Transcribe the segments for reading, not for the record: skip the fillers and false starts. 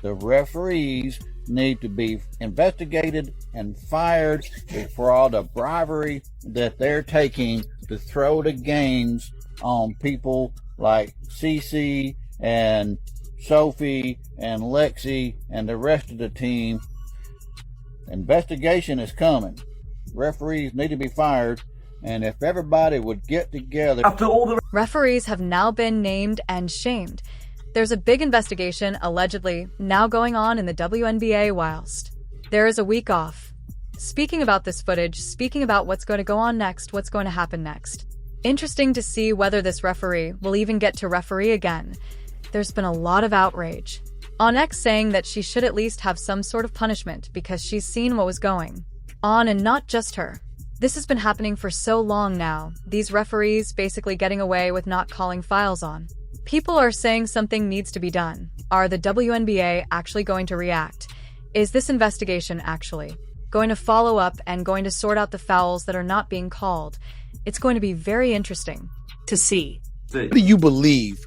The referees need to be investigated and fired for all the bribery that they're taking to throw the games on people like Cece and Sophie and Lexi and the rest of the team. Investigation is coming. Referees need to be fired, and if everybody would get together... Referees have now been named and shamed. There's a big investigation, allegedly, now going on in the WNBA whilst there is a week off. Speaking about this footage, speaking about what's going to go on next, what's going to happen next. Interesting to see whether this referee will even get to referee again. There's been a lot of outrage on X saying that she should at least have some sort of punishment because she's seen what was going on, and not just her. This has been happening for so long now, these referees basically getting away with not calling fouls on. People are saying something needs to be done. Are the WNBA actually going to react? Is this investigation actually going to follow up and going to sort out the fouls that are not being called? It's going to be very interesting to see. What do you believe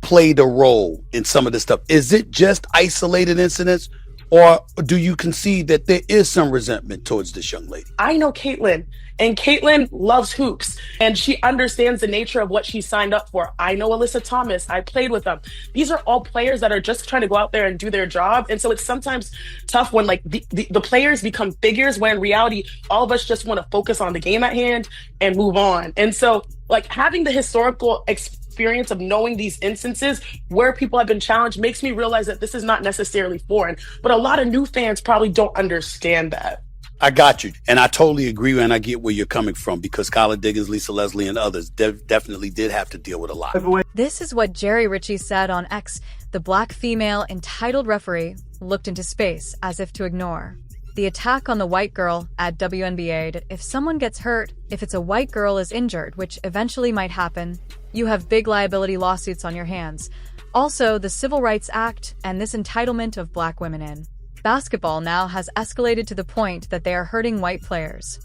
played a role in some of this stuff? Is it just isolated incidents, or do you concede that there is some resentment towards this young lady? I know Caitlin, and Caitlin loves hoops, and she understands the nature of what she signed up for. I know Alyssa Thomas. I played with them. These are all players that are just trying to go out there and do their job. And so it's sometimes tough when like the players become figures, when in reality, all of us just want to focus on the game at hand and move on. And so like having the historical experience of knowing these instances where people have been challenged makes me realize that this is not necessarily foreign, but a lot of new fans probably don't understand that. I got you. And I totally agree, and I get where you're coming from, because Kyla Diggins, Lisa Leslie, and others definitely did have to deal with a lot. This is what Jerry Ritchie said on X. The black female entitled referee looked into space as if to ignore the attack on the white girl at WNBA. That if someone gets hurt, if it's a white girl is injured, which eventually might happen, you have big liability lawsuits on your hands. Also, the Civil Rights Act and this entitlement of black women in basketball now has escalated to the point that they are hurting white players.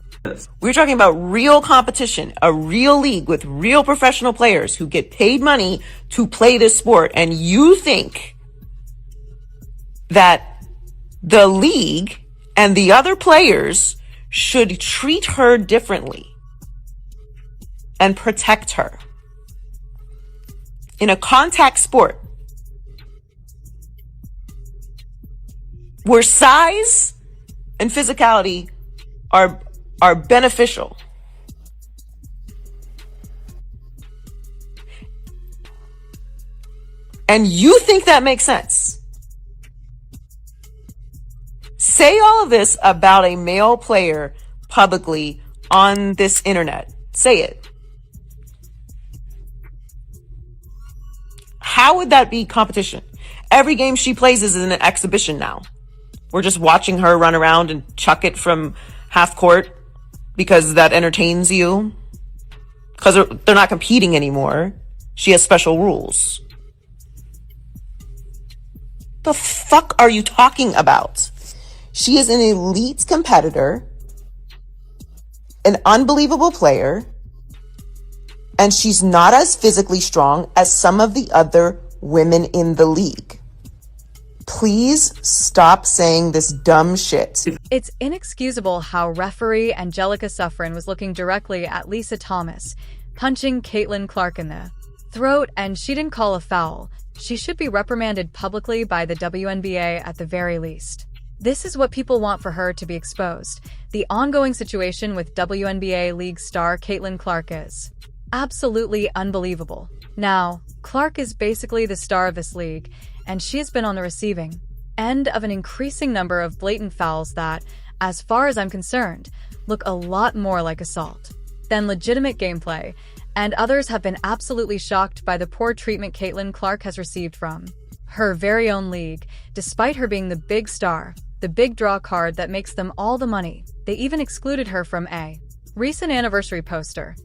We're talking about real competition, a real league with real professional players who get paid money to play this sport. And you think that the league and the other players should treat her differently and protect her. In a contact sport where size and physicality are beneficial, and you think that makes sense? Say all of this about a male player publicly on this internet. Say it. How would that be competition? Every game she plays is an exhibition now. We're just watching her run around and chuck it from half court because that entertains you. Because they're not competing anymore. She has special rules. The fuck are you talking about? She is an elite competitor, an unbelievable player, and she's not as physically strong as some of the other women in the league. Please stop saying this dumb shit. It's inexcusable how referee Angelica Suffren was looking directly at Lisa Thomas, punching Caitlin Clark in the throat, and she didn't call a foul. She should be reprimanded publicly by the WNBA at the very least. This is what people want for her to be exposed. The ongoing situation with WNBA League star Caitlin Clark is absolutely unbelievable. Now, Clark is basically the star of this league, and she has been on the receiving end of an increasing number of blatant fouls that, as far as I'm concerned, look a lot more like assault than legitimate gameplay, and others have been absolutely shocked by the poor treatment Caitlin Clark has received from her very own league, despite her being the big star, the big draw card that makes them all the money. They even excluded her from a recent anniversary poster.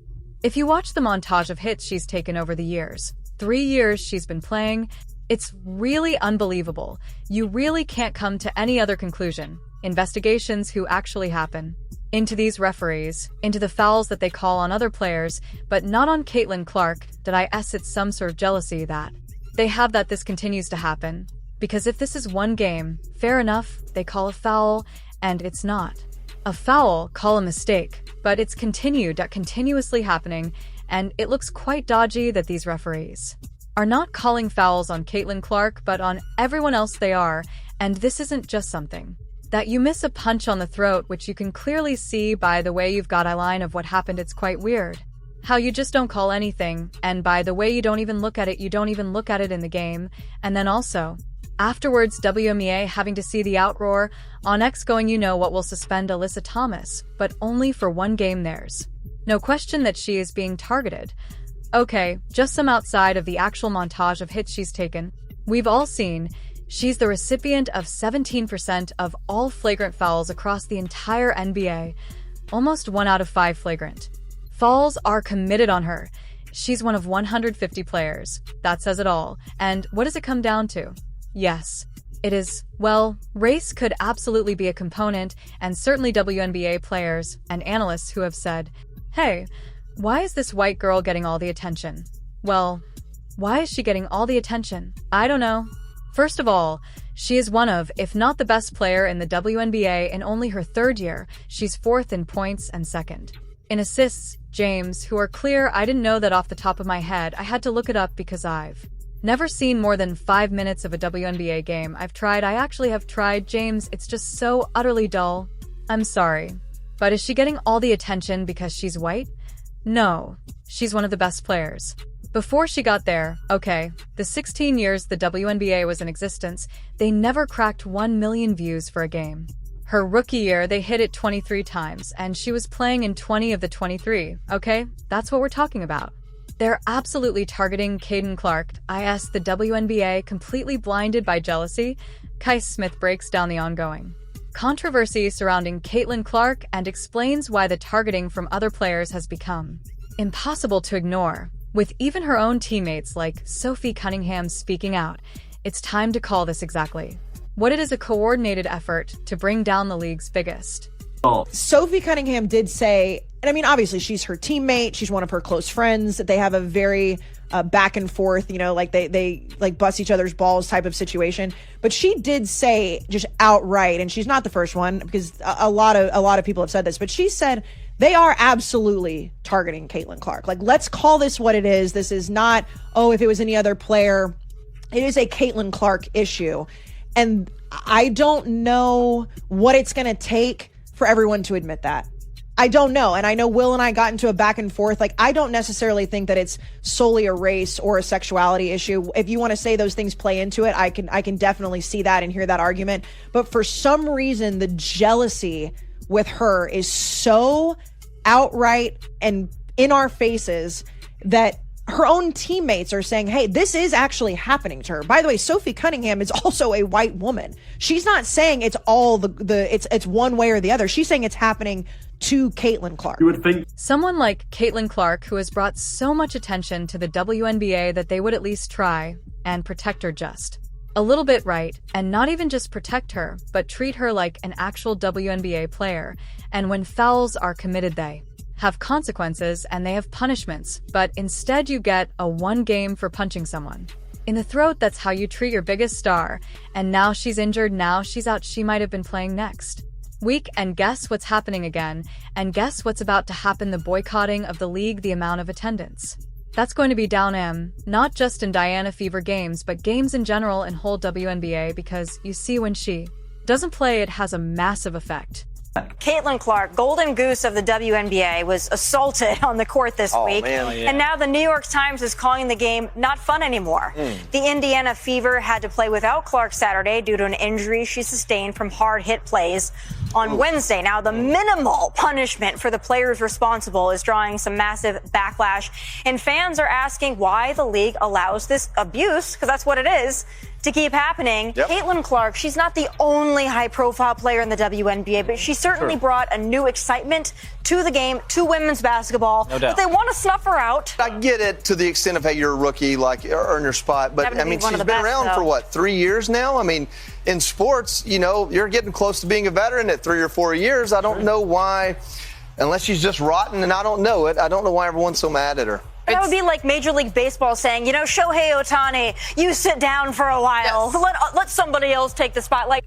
If you watch the montage of hits she's taken over the years, 3 years she's been playing, it's really unbelievable. You really can't come to any other conclusion. Investigations who actually happen into these referees, into the fouls that they call on other players, but not on Caitlin Clark. Did I guess it's some sort of jealousy that they have that this continues to happen? Because if this is one game, fair enough, they call a foul, and it's not. A foul, call a mistake, but it's continuously happening, and it looks quite dodgy that these referees are not calling fouls on Caitlin Clark, but on everyone else they are, and this isn't just something that you miss a punch on the throat, which you can clearly see by the way you've got a line of what happened. It's quite weird how you just don't call anything, and by the way you don't even look at it in the game, and then also afterwards WNBA having to see the outroar on X going, you know what, will suspend Alyssa Thomas, but only for one game. There's no question that she is being targeted. Okay, just some outside of the actual montage of hits she's taken. We've all seen she's the recipient of 17% of all flagrant fouls across the entire NBA. Almost 1 out of 5 flagrant fouls are committed on her. She's one of 150 players. That says it all. And what does it come down to? Yes, it is, well, race could absolutely be a component, and certainly WNBA players and analysts who have said, hey, why is this white girl getting all the attention? Well, why is she getting all the attention? I don't know. First of all, she is one of, if not the best player in the WNBA in only her 3rd year. She's 4th in points and 2nd in assists. James, who are clear, I didn't know that off the top of my head. I had to look it up because I've never seen more than 5 minutes of a WNBA game. I actually have tried, James, it's just so utterly dull. I'm sorry. But is she getting all the attention because she's white? No. She's one of the best players. Before she got there, okay, the 16 years the WNBA was in existence, they never cracked 1 million views for a game. Her rookie year, they hit it 23 times, and she was playing in 20 of the 23, okay? That's what we're talking about. They're absolutely targeting Caitlin Clark. I asked the WNBA, completely blinded by jealousy. Kai Smith breaks down the ongoing controversy surrounding Caitlin Clark and explains why the targeting from other players has become impossible to ignore, with even her own teammates like Sophie Cunningham speaking out. It's time to call this exactly what it is, a coordinated effort to bring down the league's biggest. Sophie Cunningham did say, and I mean, obviously she's her teammate, she's one of her close friends, they have a very back and forth, you know, like they like bust each other's balls type of situation. But she did say just outright, and she's not the first one, because a lot of people have said this, but she said they are absolutely targeting Caitlin Clark. Like, let's call this what it is. This is not, oh, if it was any other player. It is a Caitlin Clark issue. And I don't know what it's going to take for everyone to admit that. I don't know. And I know Will and I got into a back and forth. Like, I don't necessarily think that it's solely a race or a sexuality issue. If you want to say those things play into it, I can definitely see that and hear that argument. But for some reason, the jealousy with her is so outright and in our faces that her own teammates are saying, hey, this is actually happening to her. By the way, Sophie Cunningham is also a white woman. She's not saying it's all it's one way or the other. She's saying it's happening to Caitlin Clark. You would think Someone like Caitlin Clark, who has brought so much attention to the WNBA, that they would at least try and protect her just a little bit, right? And not even just protect her, but treat her like an actual WNBA player. And when fouls are committed, they have consequences and they have punishments, but instead you get a 1 game for punching someone in the throat. That's how you treat your biggest star. And now she's injured, now she's out, she might have been playing next week, and guess what's happening again? And guess what's about to happen? The boycotting of the league, the amount of attendance that's going to be down, not just in Diana Fever games, but games in general in whole WNBA, because you see, when she doesn't play, it has a massive effect. Caitlin Clark, golden goose of the WNBA, was assaulted on the court this week. And now the New York Times is calling the game not fun anymore. The Indiana Fever had to play without Clark Saturday due to an injury she sustained from hard hit plays on Wednesday. Now, the minimal punishment for the players responsible is drawing some massive backlash, and fans are asking why the league allows this abuse, because that's what it is, to keep happening. Caitlin Clark, she's not the only high-profile player in the WNBA, but she certainly brought a new excitement to the game, to women's basketball. No doubt. But they want to snuff her out. I get it to the extent of, hey, you're a rookie, like, earn your spot. But, I mean, she's been around for, what, 3 years now? I mean, in sports, you know, you're getting close to being a veteran at 3 or 4 years. I don't know why, unless she's just rotten and I don't know it, I don't know why everyone's so mad at her. That would be like Major League Baseball saying, you know, Shohei Ohtani, you sit down for a while. Yes. Let somebody else take the spotlight.